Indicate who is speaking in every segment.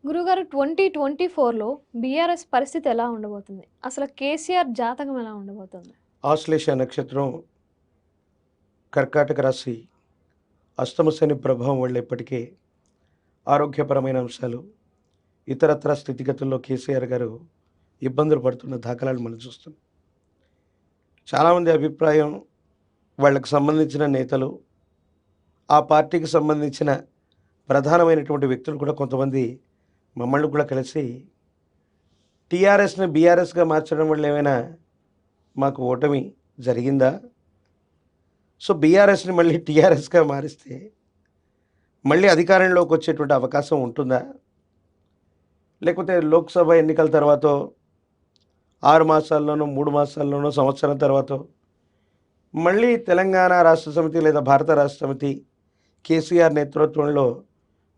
Speaker 1: గురుగారు 2024లో బీఆర్ఎస్ పరిస్థితి ఎలా ఉండబోతుంది? అసలు కేసీఆర్ జాతకం ఎలా ఉండబోతుంది?
Speaker 2: ఆశ్లేష నక్షత్రం కర్కాటక రాశి అష్టమ శని ప్రభావం వల్ల ఇప్పటికే ఆరోగ్యపరమైన అంశాలు ఇతరత్ర స్థితిగతుల్లో కేసీఆర్ గారు ఇబ్బందులు పడుతున్న దాఖలాలు మనం చూస్తున్నాం. చాలామంది అభిప్రాయం వాళ్ళకు సంబంధించిన నేతలు, ఆ పార్టీకి సంబంధించిన ప్రధానమైనటువంటి వ్యక్తులు కూడా కొంతమంది మమ్మల్ని కూడా కలిసి టీఆర్ఎస్ని బీఆర్ఎస్గా మార్చడం వల్ల ఏమైనా మాకు ఓటమి జరిగిందా? సో బీఆర్ఎస్ని మళ్ళీ టీఆర్ఎస్గా మారిస్తే మళ్ళీ అధికారంలోకి వచ్చేటువంటి అవకాశం ఉంటుందా? లేకపోతే లోక్సభ ఎన్నికల తర్వాత 6 మాసాల్లోనో 3 మాసాల్లోనో సంవత్సరం తర్వాత మళ్ళీ తెలంగాణ రాష్ట్ర సమితి లేదా భారత రాష్ట్ర సమితి కేసీఆర్ నేతృత్వంలో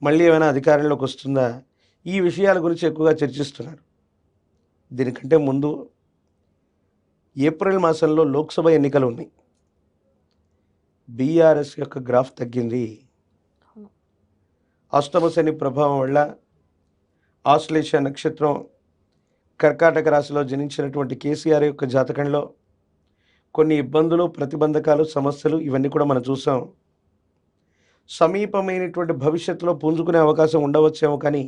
Speaker 2: మళ్ళీ ఏమైనా అధికారంలోకి వస్తుందా? ఈ విషయాల గురించి ఎక్కువగా చర్చిస్తున్నారు. దీనికంటే ముందు ఏప్రిల్ మాసంలో లోక్సభ ఎన్నికలు ఉన్నాయి. బీఆర్ఎస్ యొక్క గ్రాఫ్ తగ్గింది. అష్టమ శని ప్రభావం వల్ల ఆశ్లేష నక్షత్రం కర్కాటక రాశిలో జనించినటువంటి కేసీఆర్ యొక్క జాతకంలో కొన్ని ఇబ్బందులు, ప్రతిబంధకాలు, సమస్యలు ఇవన్నీ కూడా మనం చూసాం. సమీపమైనటువంటి భవిష్యత్తులో పుంజుకునే అవకాశం ఉండవచ్చేమో, కానీ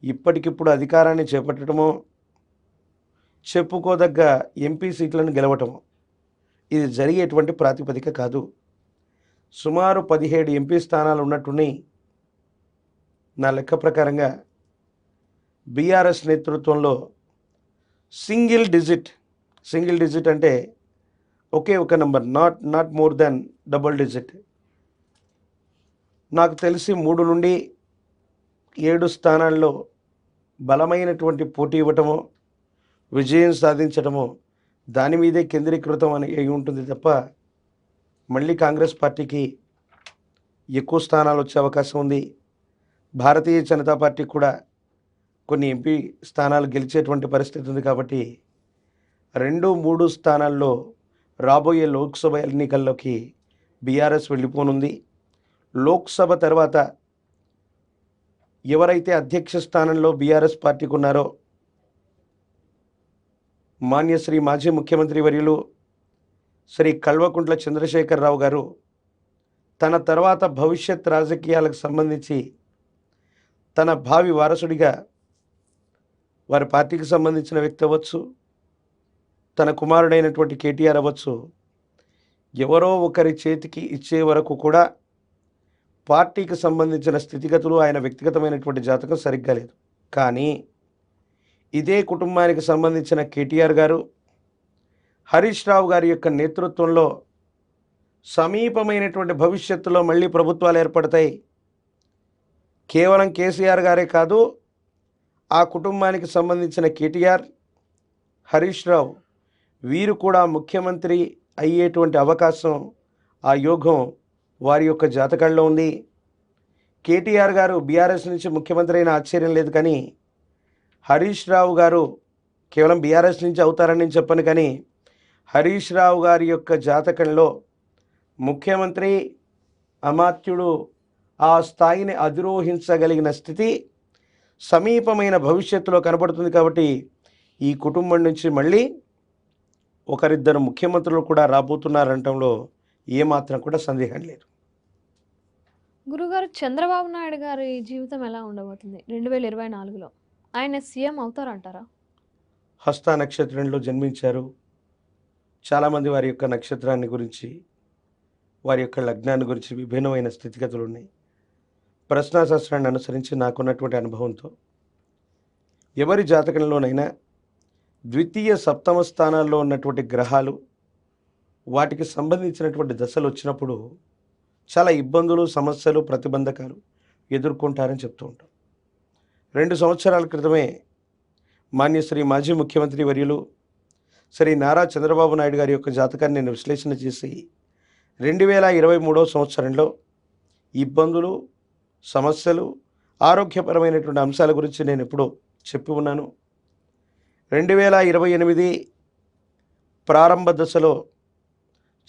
Speaker 2: ఇప్పటికిప్పుడు అధికారాన్ని చేపట్టడమో, చెప్పుకోదగ్గ ఎంపీ సీట్లను గెలవటము ఇది జరిగేటువంటి ప్రాతిపదిక కాదు. సుమారు 17 ఎంపీ స్థానాలు ఉన్నట్టున్నాయి. నా లెక్క ప్రకారంగా బీఆర్ఎస్ నేతృత్వంలో సింగిల్ డిజిట్ అంటే ఒకే ఒక number, not more than double digit. నాకు తెలిసి 3 నుండి 7 స్థానాల్లో బలమైనటువంటి పోటీ ఇవ్వటమో, విజయం సాధించటమో దాని మీదే కేంద్రీకృతం అని అయి ఉంటుంది తప్ప మళ్ళీ కాంగ్రెస్ పార్టీకి ఎక్కువ స్థానాలు వచ్చే అవకాశం ఉంది. భారతీయ జనతా పార్టీ కూడా కొన్ని ఎంపీ స్థానాలు గెలిచేటువంటి పరిస్థితి ఉంది. కాబట్టి 2-3 స్థానాల్లో రాబోయే లోక్సభ ఎన్నికల్లోకి బీఆర్ఎస్ వెళ్ళిపోనుంది. లోక్సభ తర్వాత ఎవరైతే అధ్యక్ష స్థానంలో బీఆర్ఎస్ పార్టీకి ఉన్నారో మాన్యశ్రీ మాజీ ముఖ్యమంత్రి వర్యులు శ్రీ కల్వకుంట్ల చంద్రశేఖరరావు గారు తన తర్వాత భవిష్యత్ రాజకీయాలకు సంబంధించి తన భావి వారసుడిగా వారి పార్టీకి సంబంధించిన వ్యక్తి అవ్వచ్చు, తన కుమారుడైనటువంటి కేటీఆర్ అవ్వచ్చు, ఎవరో ఒకరి చేతికి ఇచ్చే వరకు కూడా పార్టీకి సంబంధించిన స్థితిగతులు ఆయన వ్యక్తిగతమైనటువంటి జాతకం సరిగ్గా లేదు. కానీ ఇదే కుటుంబానికి సంబంధించిన కేటీఆర్ గారు, హరీష్ రావు గారి యొక్క నేతృత్వంలో సమీపమైనటువంటి భవిష్యత్తులో మళ్ళీ ప్రభుత్వాలు ఏర్పడతాయి. కేవలం కేసీఆర్ గారే కాదు, ఆ కుటుంబానికి సంబంధించిన కేటీఆర్, హరీష్ రావు వీరు కూడా ముఖ్యమంత్రి అయ్యేటువంటి అవకాశం, ఆ యోగం వారి యొక్క జాతకాల్లో ఉంది. కేటీఆర్ గారు బీఆర్ఎస్ నుంచి ముఖ్యమంత్రి అయిన ఆశ్చర్యం లేదు, కానీ హరీష్ రావు గారు కేవలం బీఆర్ఎస్ నుంచి అవుతారని నేను చెప్పను, కానీ హరీష్ రావు గారి యొక్క జాతకంలో ముఖ్యమంత్రి అమాత్యుడు ఆ స్థాయిని అధిరోహించగలిగిన స్థితి సమీపమైన భవిష్యత్తులో కనబడుతుంది. కాబట్టి ఈ కుటుంబం నుంచి మళ్ళీ ఒకరిద్దరు ముఖ్యమంత్రులు కూడా రాబోతున్నారంటంలో ఏమాత్రం కూడా సందేహం లేదు.
Speaker 1: గురుగారు చంద్రబాబు నాయుడు గారి జీవితం ఎలా ఉండబోతుంది 2024లో? ఆయన సీఎం అవుతారంటారా?
Speaker 2: హస్త నక్షత్రంలో జన్మించారు. చాలామంది వారి యొక్క నక్షత్రాన్ని గురించి, వారి యొక్క లగ్నాన్ని గురించి విభిన్నమైన స్థితిగతులు ఉన్నాయి. ప్రశ్నాశాస్త్రాన్ని అనుసరించి నాకున్నటువంటి అనుభవంతో ఎవరి జాతకంలోనైనా ద్వితీయ సప్తమ స్థానాల్లో ఉన్నటువంటి గ్రహాలు వాటికి సంబంధించినటువంటి దశలు వచ్చినప్పుడు చాలా ఇబ్బందులు, సమస్యలు, ప్రతిబంధకాలు ఎదుర్కొంటారని చెప్తూ ఉంటాం. 2 సంవత్సరాల క్రితమే మాన్యశ్రీ మాజీ ముఖ్యమంత్రి వర్యులు శ్రీ నారా చంద్రబాబు నాయుడు గారి యొక్క జాతకాన్ని నేను విశ్లేషణ చేసి 2023వ సంవత్సరంలో ఇబ్బందులు, సమస్యలు, ఆరోగ్యపరమైనటువంటి అంశాల గురించి నేను ఎప్పుడో చెప్పి ఉన్నాను. 2028 ప్రారంభ దశలో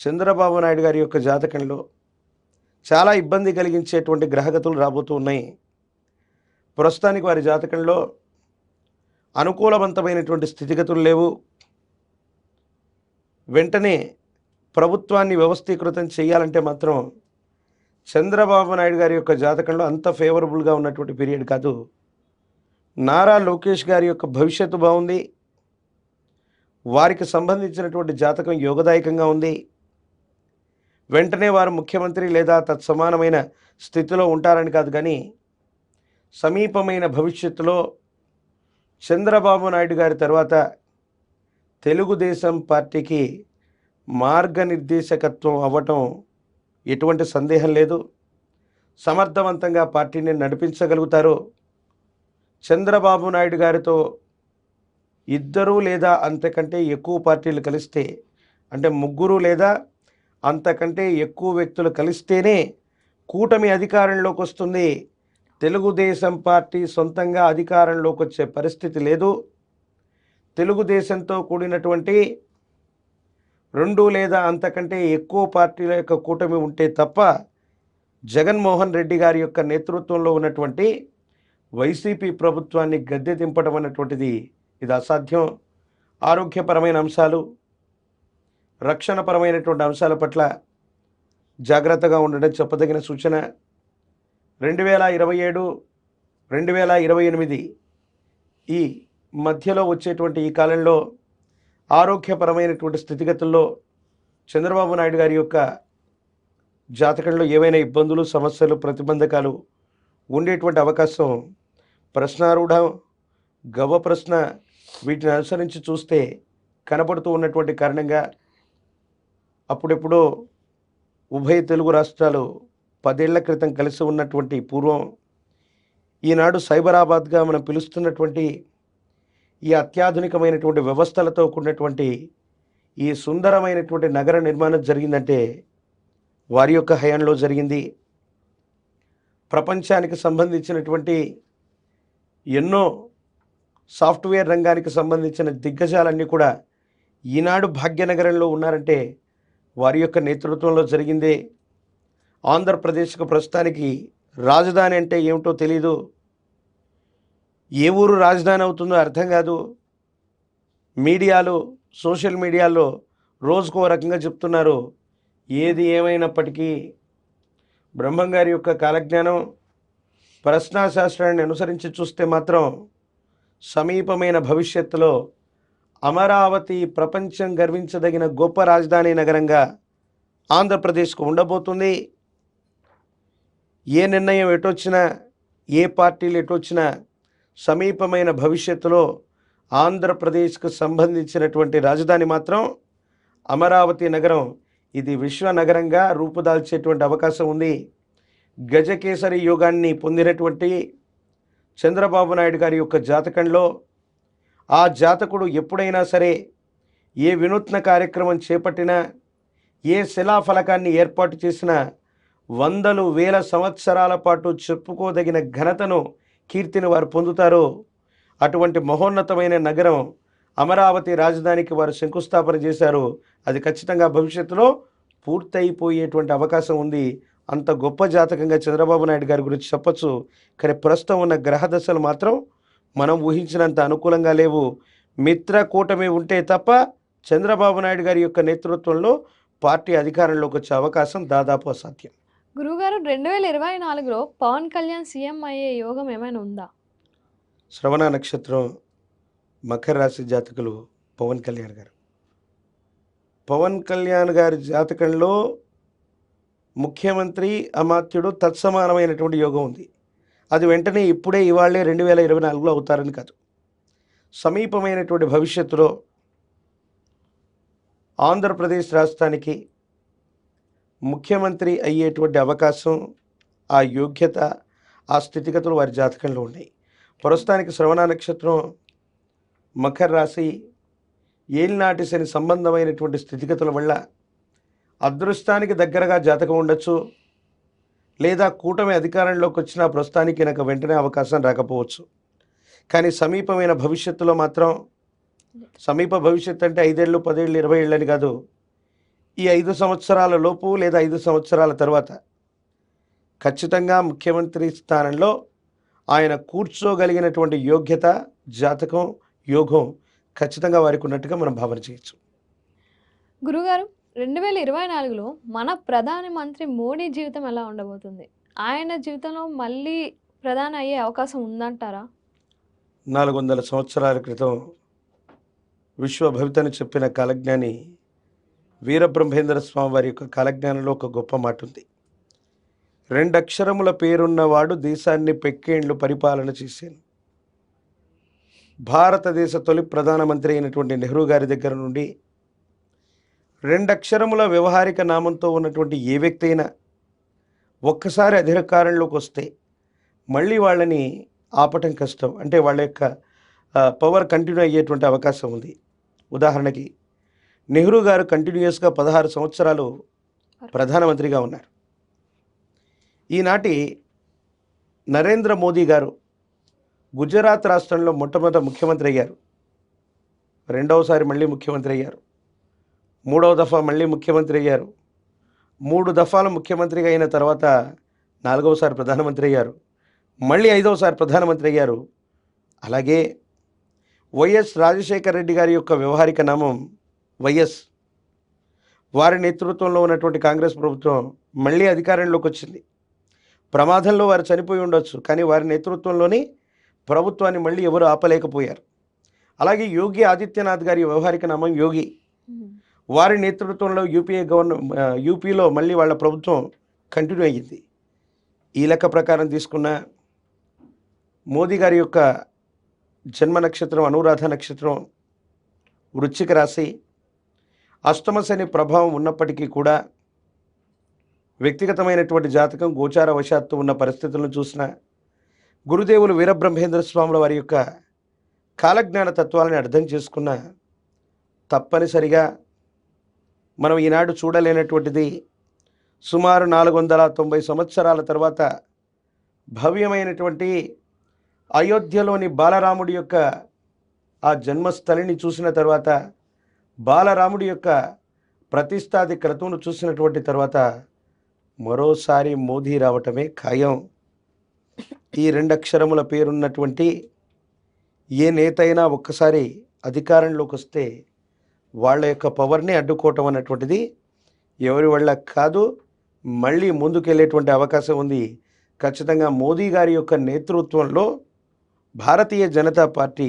Speaker 2: చంద్రబాబు నాయుడు గారి యొక్క జాతకంలో చాలా ఇబ్బంది కలిగించేటువంటి గ్రహగతులు రాబోతూ ఉన్నాయి. ప్రస్తుతానికి వారి జాతకంలో అనుకూలవంతమైనటువంటి స్థితిగతులు లేవు. వెంటనే ప్రభుత్వాన్ని వ్యవస్థీకృతం చేయాలంటే మాత్రం చంద్రబాబు నాయుడు గారి యొక్క జాతకంలో అంత ఫేవరబుల్గా ఉన్నటువంటి పీరియడ్ కాదు. నారా లోకేష్ గారి యొక్క భవిష్యత్తు బాగుంది. వారికి సంబంధించినటువంటి జాతకం యోగదాయకంగా ఉంది. వెంటనే వారు ముఖ్యమంత్రి లేదా తత్సమానమైన స్థితిలో ఉంటారని కాదు, కానీ సమీపమైన భవిష్యత్తులో చంద్రబాబు నాయుడు గారి తర్వాత తెలుగుదేశం పార్టీకి మార్గనిర్దేశకత్వం అవ్వటం ఎటువంటి సందేహం లేదు. సమర్థవంతంగా పార్టీని నడిపించగలుగుతారు. చంద్రబాబు నాయుడు గారితో ఇద్దరు లేదా అంతకంటే ఎక్కువ పార్టీలు కలిస్తే, అంటే ముగ్గురు లేదా అంతకంటే ఎక్కువ వ్యక్తులు కలిస్తేనే కూటమి అధికారంలోకి వస్తుంది. తెలుగుదేశం పార్టీ సొంతంగా అధికారంలోకి వచ్చే పరిస్థితి లేదు. తెలుగుదేశంతో కూడినటువంటి 2 లేదా అంతకంటే ఎక్కువ పార్టీల యొక్క కూటమి ఉంటే తప్ప జగన్మోహన్ రెడ్డి గారి యొక్క నేతృత్వంలో ఉన్నటువంటి వైసీపీ ప్రభుత్వాన్ని గద్దె దింపడం అన్నటువంటిది ఇది అసాధ్యం. ఆరోగ్యపరమైన అంశాలు, రక్షణపరమైనటువంటి అంశాల పట్ల జాగ్రత్తగా ఉండడం చెప్పదగిన సూచన. 2027, 2028 ఈ మధ్యలో వచ్చేటువంటి ఈ కాలంలో ఆరోగ్యపరమైనటువంటి స్థితిగతుల్లో చంద్రబాబు నాయుడు గారి యొక్క జాతకంలో ఏవైనా ఇబ్బందులు, సమస్యలు, ప్రతిబంధకాలు ఉండేటువంటి అవకాశం ప్రశ్నారూఢం, గవ్వ ప్రశ్న వీటిని అనుసరించి చూస్తే కనపడుతూ ఉన్నటువంటి కారణంగా అప్పుడెప్పుడో ఉభయ తెలుగు రాష్ట్రాలు 10 ఏళ్ల క్రితం కలిసి ఉన్నటువంటి పూర్వం ఈనాడు సైబరాబాద్గా మనం పిలుస్తున్నటువంటి ఈ అత్యాధునికమైనటువంటి వ్యవస్థలతో కూడినటువంటి ఈ సుందరమైనటువంటి నగర నిర్మాణం జరిగిందంటే వారి యొక్క హయాంలో జరిగింది. ప్రపంచానికి సంబంధించినటువంటి ఎన్నో సాఫ్ట్వేర్ రంగానికి సంబంధించిన దిగ్గజాలన్నీ కూడా ఈనాడు భాగ్యనగరంలో ఉన్నారంటే వారి యొక్క నేతృత్వంలో జరిగిందే. ఆంధ్రప్రదేశ్కు ప్రస్తుతానికి రాజధాని అంటే ఏమిటో తెలీదు. ఏ ఊరు రాజధాని అవుతుందో అర్థం కాదు. మీడియాలో, సోషల్ మీడియాలో రోజుకో రకంగా చెప్తున్నారు. ఏది ఏమైనప్పటికీ బ్రహ్మంగారి యొక్క కాలజ్ఞానం, ప్రశ్నాశాస్త్రాన్ని అనుసరించి చూస్తే మాత్రం సమీపమైన భవిష్యత్తులో అమరావతి ప్రపంచం గర్వించదగిన గొప్ప రాజధాని నగరంగా ఆంధ్రప్రదేశ్కు ఉండబోతుంది. ఏ నిర్ణయం ఎటొచ్చినా, ఏ పార్టీలు ఎటొచ్చినా సమీపమైన భవిష్యత్తులో ఆంధ్రప్రదేశ్కు సంబంధించినటువంటి రాజధాని మాత్రం అమరావతి నగరం. ఇది విశ్వనగరంగా రూపుదాల్చేటువంటి అవకాశం ఉంది. గజకేసరి యోగాన్ని పొందినటువంటి చంద్రబాబు నాయుడు గారి యొక్క జాతకంలో ఆ జాతకుడు ఎప్పుడైనా సరే ఏ వినూత్న కార్యక్రమం చేపట్టినా, ఏ శిలాఫలకాన్ని ఏర్పాటు చేసినా 100,000 సంవత్సరాల పాటు చెప్పుకోదగిన ఘనతను, కీర్తిని వారు పొందుతారు. అటువంటి మహోన్నతమైన నగరం అమరావతి రాజధానికి వారు శంకుస్థాపన చేశారు. అది ఖచ్చితంగా భవిష్యత్తులో పూర్తయిపోయేటువంటి అవకాశం ఉంది. అంత గొప్ప జాతకంగా చంద్రబాబు నాయుడు గారి గురించి చెప్పచ్చు. కానీ ప్రస్తుతం ఉన్న గ్రహ దశలు మాత్రం మనం ఊహించినంత అనుకూలంగా లేవు. మిత్ర కూటమి ఉంటే తప్ప చంద్రబాబు నాయుడు గారి యొక్క నేతృత్వంలో పార్టీ అధికారంలోకి వచ్చే అవకాశం దాదాపు అసాధ్యం.
Speaker 1: గురువుగారు 2024లో పవన్ కళ్యాణ్ సీఎం అయ్యే యోగం ఏమైనా ఉందా?
Speaker 2: శ్రవణ నక్షత్రం మకర రాశి జాతకులు పవన్ కళ్యాణ్ గారు. పవన్ కళ్యాణ్ గారి జాతకంలో ముఖ్యమంత్రి, అమాత్యుడు తత్సమానమైనటువంటి యోగం ఉంది. అది వెంటనే ఇప్పుడే ఇవాళే 2024లో అవుతారని కాదు. సమీపమైనటువంటి భవిష్యత్తులో ఆంధ్రప్రదేశ్ రాష్ట్రానికి ముఖ్యమంత్రి అయ్యేటువంటి అవకాశం, ఆ యోగ్యత, ఆ స్థితిగతులు వారి జాతకంలో ఉన్నాయి. ప్రస్తుతానికి శ్రవణ నక్షత్రం మకర రాశి ఏలినాటి శని సంబంధమైనటువంటి స్థితిగతుల వల్ల అదృష్టానికి దగ్గరగా జాతకం ఉండొచ్చు, లేదా కూటమి అధికారంలోకి వచ్చిన ప్రస్తుతానికి నాకు వెంటనే అవకాశం రాకపోవచ్చు. కానీ సమీపమైన భవిష్యత్తులో మాత్రం, సమీప భవిష్యత్తు అంటే 5 ఏళ్ళు, 10 ఏళ్ళు, 20 ఏళ్ళని కాదు, ఈ 5 సంవత్సరాల లోపు లేదా 5 సంవత్సరాల తర్వాత ఖచ్చితంగా ముఖ్యమంత్రి స్థానంలో ఆయన కూర్చోగలిగినటువంటి యోగ్యత, జాతకం, యోగం ఖచ్చితంగా వారికి ఉన్నట్టుగా మనం భావన చేయొచ్చు.
Speaker 1: గురుగారు 2024లో మన ప్రధానమంత్రి మోడీ జీవితం ఎలా ఉండబోతుంది? ఆయన జీవితంలో మళ్ళీ ప్రధాని అయ్యే అవకాశం ఉందంటారా?
Speaker 2: 400 సంవత్సరాల క్రితం విశ్వభవితని చెప్పిన కాలజ్ఞాని వీరబ్రహ్మేంద్ర స్వామి వారి యొక్క కాలజ్ఞానంలో ఒక గొప్ప మాట ఉంది. 2 అక్షరముల పేరున్నవాడు దేశాన్ని పెక్కేండ్లు పరిపాలన చేశాను. భారతదేశ తొలి ప్రధానమంత్రి అయినటువంటి నెహ్రూ గారి దగ్గర నుండి 2 అక్షరముల వ్యవహారిక నామంతో ఉన్నటువంటి ఏ వ్యక్తి అయినా ఒక్కసారి అధికారంలోకి వస్తే మళ్ళీ వాళ్ళని ఆపటం కష్టం. అంటే వాళ్ళ యొక్క పవర్ కంటిన్యూ అయ్యేటువంటి అవకాశం ఉంది. ఉదాహరణకి నెహ్రూ గారు కంటిన్యూస్గా 16 సంవత్సరాలు ప్రధానమంత్రిగా ఉన్నారు. ఈనాటి నరేంద్ర మోదీ గారు గుజరాత్ రాష్ట్రంలో మొట్టమొదట ముఖ్యమంత్రి అయ్యారు. రెండవసారి మళ్ళీ ముఖ్యమంత్రి అయ్యారు. 3వ దఫా మళ్ళీ ముఖ్యమంత్రి అయ్యారు. 3 దఫాలు ముఖ్యమంత్రిగా అయిన తర్వాత 4వసారి ప్రధానమంత్రి అయ్యారు. మళ్ళీ 5వసారి ప్రధానమంత్రి అయ్యారు. అలాగే వైఎస్ రాజశేఖర రెడ్డి గారి యొక్క వ్యవహారిక నామం వైఎస్. వారి నేతృత్వంలో ఉన్నటువంటి కాంగ్రెస్ ప్రభుత్వం మళ్ళీ అధికారంలోకి వచ్చింది. ప్రమాదంలో వారు చనిపోయి ఉండొచ్చు, కానీ వారి నేతృత్వంలోని ప్రభుత్వాన్ని మళ్ళీ ఎవరు ఆపలేకపోయారు. అలాగే యోగి ఆదిత్యనాథ్ గారి వ్యవహారిక నామం యోగి. వారి నేతృత్వంలో యూపీలో మళ్ళీ వాళ్ళ ప్రభుత్వం కంటిన్యూ అయ్యింది. ఈ లెక్క ప్రకారం తీసుకున్న మోదీ గారి యొక్క జన్మ నక్షత్రం అనురాధ నక్షత్రం, వృశ్చిక రాశి, అష్టమ శని ప్రభావం ఉన్నప్పటికీ కూడా వ్యక్తిగతమైనటువంటి జాతకం గోచార వశాత్తు ఉన్న పరిస్థితులను చూసిన గురుదేవులు వీరబ్రహ్మేంద్ర స్వాముల వారి యొక్క కాలజ్ఞాన తత్వాలని అర్థం చేసుకున్న తప్పనిసరిగా మనం ఈనాడు చూడలేనటువంటిది సుమారు 490 సంవత్సరాల తర్వాత భవ్యమైనటువంటి అయోధ్యలోని బాలరాముడి యొక్క ఆ జన్మస్థలిని చూసిన తర్వాత, బాలరాముడి యొక్క ప్రతిష్టాది క్రతువును చూసినటువంటి తర్వాత మరోసారి మోదీ రావటమే ఖాయం. ఈ 2 అక్షరముల పేరున్నటువంటి ఏ నేత అయినా ఒక్కసారి అధికారంలోకి వస్తే వాళ్ళ యొక్క పవర్ని అడ్డుకోవటం అన్నటువంటిది ఎవరి వల్ల కాదు. మళ్ళీ ముందుకెళ్ళేటువంటి అవకాశం ఉంది. ఖచ్చితంగా మోదీ గారి యొక్క నేతృత్వంలో భారతీయ జనతా పార్టీ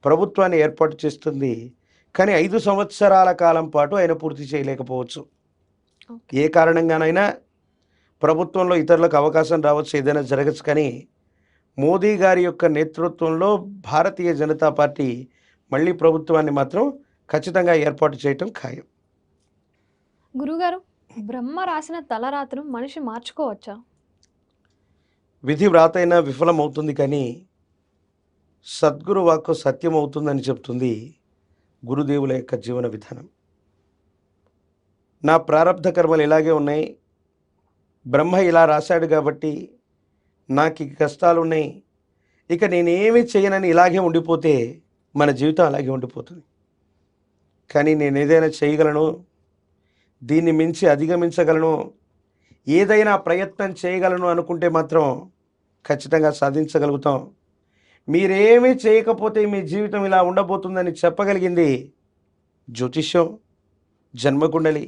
Speaker 2: ప్రభుత్వాన్ని ఏర్పాటు చేస్తుంది. కానీ 5 సంవత్సరాల కాలం పాటు ఆయన పూర్తి చేయలేకపోవచ్చు. ఏ కారణంగానైనా ప్రభుత్వంలో ఇతరులకు అవకాశం రావచ్చు, ఏదైనా జరగచ్చు. కానీ మోదీ గారి యొక్క నేతృత్వంలో భారతీయ జనతా పార్టీ మళ్ళీ ప్రభుత్వాన్ని మాత్రం ఖచ్చితంగా ఏర్పాటు చేయటం ఖాయం.
Speaker 1: గురుగారు, బ్రహ్మ రాసిన తలరాతను మనిషి మార్చుకోవచ్చా?
Speaker 2: విధి వ్రాతైనా విఫలమవుతుంది, కానీ సద్గురు వాక్కు సత్యం అవుతుందని చెప్తుంది గురుదేవుల యొక్క జీవన విధానం. నా ప్రారబ్ధ కర్మలు ఇలాగే ఉన్నాయి, బ్రహ్మ ఇలా రాశాడు కాబట్టి నాకు ఈ కష్టాలు ఉన్నాయి, ఇక నేనేమి చేయనని ఇలాగే ఉండిపోతే మన జీవితం అలాగే ఉండిపోతుంది. కానీ నేను ఏదైనా చేయగలను, దీన్ని మించి అధిగమించగలను, ఏదైనా ప్రయత్నం చేయగలను అనుకుంటే మాత్రం ఖచ్చితంగా సాధించగలుగుతాం. మీరేమీ చేయకపోతే మీ జీవితం ఇలా ఉండబోతుందని చెప్పగలిగింది జ్యోతిష్యం, జన్మకుండలి.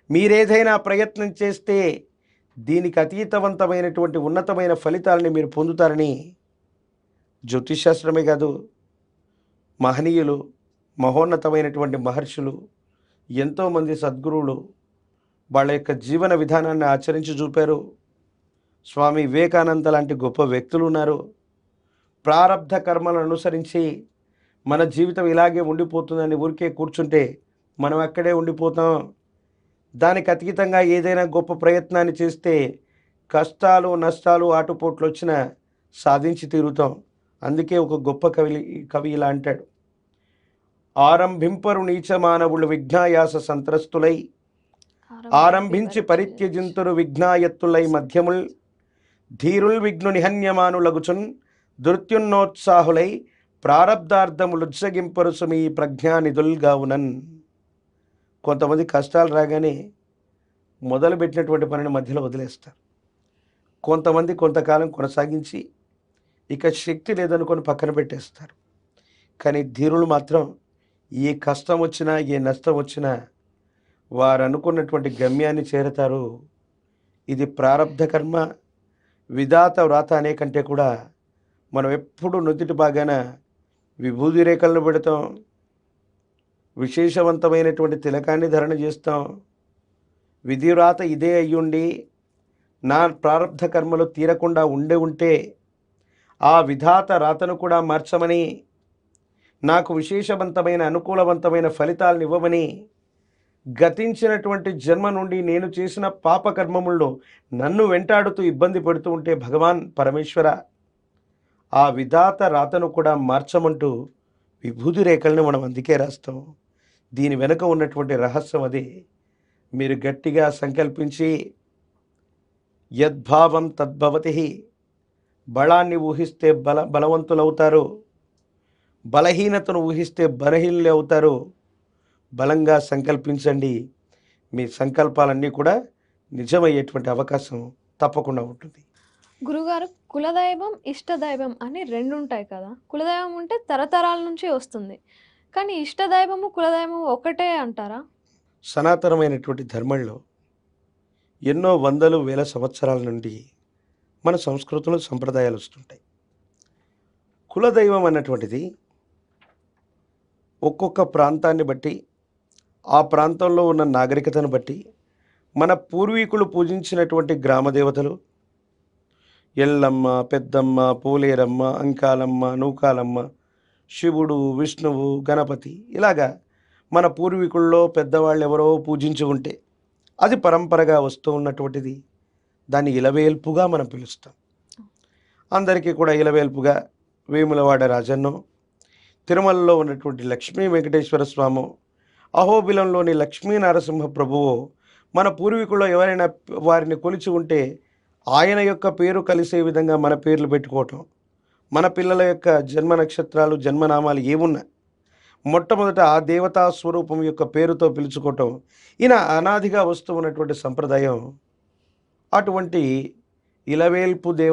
Speaker 2: మీరేదైనా ప్రయత్నం చేస్తే దీనికి అతీతవంతమైనటువంటి ఉన్నతమైన ఫలితాలని మీరు పొందుతారని జ్యోతిషాస్త్రమే కాదు, మహనీయులు, మహోన్నతమైనటువంటి మహర్షులు, ఎంతోమంది సద్గురువులు వాళ్ళ యొక్క జీవన విధానాన్ని ఆచరించి చూపారు. స్వామి వివేకానంద లాంటి గొప్ప వ్యక్తులు ఉన్నారు. ప్రారబ్ధ కర్మలను అనుసరించి మన జీవితం ఇలాగే ఉండిపోతుందని ఊరికే కూర్చుంటే మనం అక్కడే ఉండిపోతాం. దానికి అతీతంగా ఏదైనా గొప్ప ప్రయత్నాన్ని చేస్తే కష్టాలు, నష్టాలు, ఆటుపోట్లు వచ్చినా సాధించి తీరుతాం. అందుకే ఒక గొప్ప కవి ఇలా అంటాడు: ఆరంభింపరు నీచ మానవులు విఘ్నాయాస సంత్రస్తులై, ఆరంభించి పరిత్యజింతురు విఘ్నాయత్తులై మధ్యముల్, ధీరుల్ విఘ్ను నిహన్యమానులగుచున్ దుర్త్యున్నోత్సాహులై, ప్రారబ్ధార్థములుజ్జగింపరు సుమీ ప్రజ్ఞానిధుల్గావునన్. కొంతమంది కష్టాలు రాగానే మొదలుపెట్టినటువంటి పనిని మధ్యలో వదిలేస్తారు. కొంతమంది కొంతకాలం కొనసాగించి ఇక శక్తి లేదనుకొని పక్కన పెట్టేస్తారు. కానీ ధీరులు మాత్రం ఏ కష్టం వచ్చినా, ఏ నష్టం వచ్చినా వారు అనుకున్నటువంటి గమ్యాన్ని చేరతారు. ఇది ప్రారబ్ధ కర్మ, విధాత వ్రాత అనే కంటే కూడా మనం ఎప్పుడు నుదిటి భాగాన విభూది రేఖలను పెడతాం, విశేషవంతమైనటువంటి తిలకాన్ని ధరణ చేస్తాం. విధి వ్రాత ఇదే అయ్యుండి నా ప్రారబ్ధ కర్మలు తీరకుండా ఉంటే ఆ విధాత రాతను కూడా మార్చమని, నాకు విశేషవంతమైన అనుకూలవంతమైన ఫలితాలను ఇవ్వమని, గతించినటువంటి జన్మ నుండి నేను చేసిన పాపకర్మముల్లో నన్ను వెంటాడుతూ ఇబ్బంది పెడుతూ ఉంటే భగవాన్ పరమేశ్వర ఆ విధాత రాతను కూడా మార్చమంటూ విభూతి రేఖల్ని మనం అందుకే రాస్తాం. దీని వెనుక ఉన్నటువంటి రహస్యం అదే. మీరు గట్టిగా సంకల్పించి యద్భావం తద్భవతి, బలాన్ని ఊహిస్తే బలవంతులవుతారు, బలహీనతను ఊహిస్తే బలహీనులు అవుతారు. బలంగా సంకల్పించండి, మీ సంకల్పాలన్నీ కూడా నిజమయ్యేటువంటి అవకాశం తప్పకుండా ఉంటుంది.
Speaker 1: గురుగారు, కులదైవం ఇష్టదైవం అని రెండు ఉంటాయి కదా. కులదైవం ఉంటే తరతరాల నుంచి వస్తుంది, కానీ ఇష్టదైవము కులదైవము ఒకటే అంటారా?
Speaker 2: సనాతనమైనటువంటి ధర్మంలో ఎన్నో వందలు వేల సంవత్సరాల నుండి మన సంస్కృతులు సంప్రదాయాలు వస్తుంటాయి. కులదైవం అన్నటువంటిది ఒక్కొక్క ప్రాంతాన్ని బట్టి, ఆ ప్రాంతంలో ఉన్న నాగరికతను బట్టి, మన పూర్వీకులు పూజించినటువంటి గ్రామ దేవతలు ఎల్లమ్మ, పెద్దమ్మ, పోలేరమ్మ, అంకాలమ్మ, నూకాలమ్మ, శివుడు, విష్ణువు, గణపతి, ఇలాగా మన పూర్వీకుల్లో పెద్దవాళ్ళు ఎవరో పూజించి ఉంటే అది పరంపరగా వస్తూ ఉన్నటువంటిది. దాన్ని ఇలవేల్పుగా మనం పిలుస్తాం. అందరికీ కూడా ఇలవేల్పుగా వేములవాడ రాజన్నో, తిరుమలలో ఉన్నటువంటి లక్ష్మీ వెంకటేశ్వర స్వామి, అహోబిలంలోని లక్ష్మీ నరసింహ ప్రభువు మన పూర్వీకుల్లో ఎవరైనా వారిని కొలిచి ఉంటే ఆయన యొక్క పేరు కలిసే విధంగా మన పేర్లు పెట్టుకోవటం, మన పిల్లల యొక్క జన్మ నక్షత్రాలు, జన్మనామాలు ఏమున్నా మొట్టమొదట ఆ దేవతా స్వరూపం యొక్క పేరుతో పిలుచుకోవటం ఈయన అనాదిగా వస్తూ ఉన్నటువంటి సంప్రదాయం. అటువంటి ఇలవేల్పు దేవత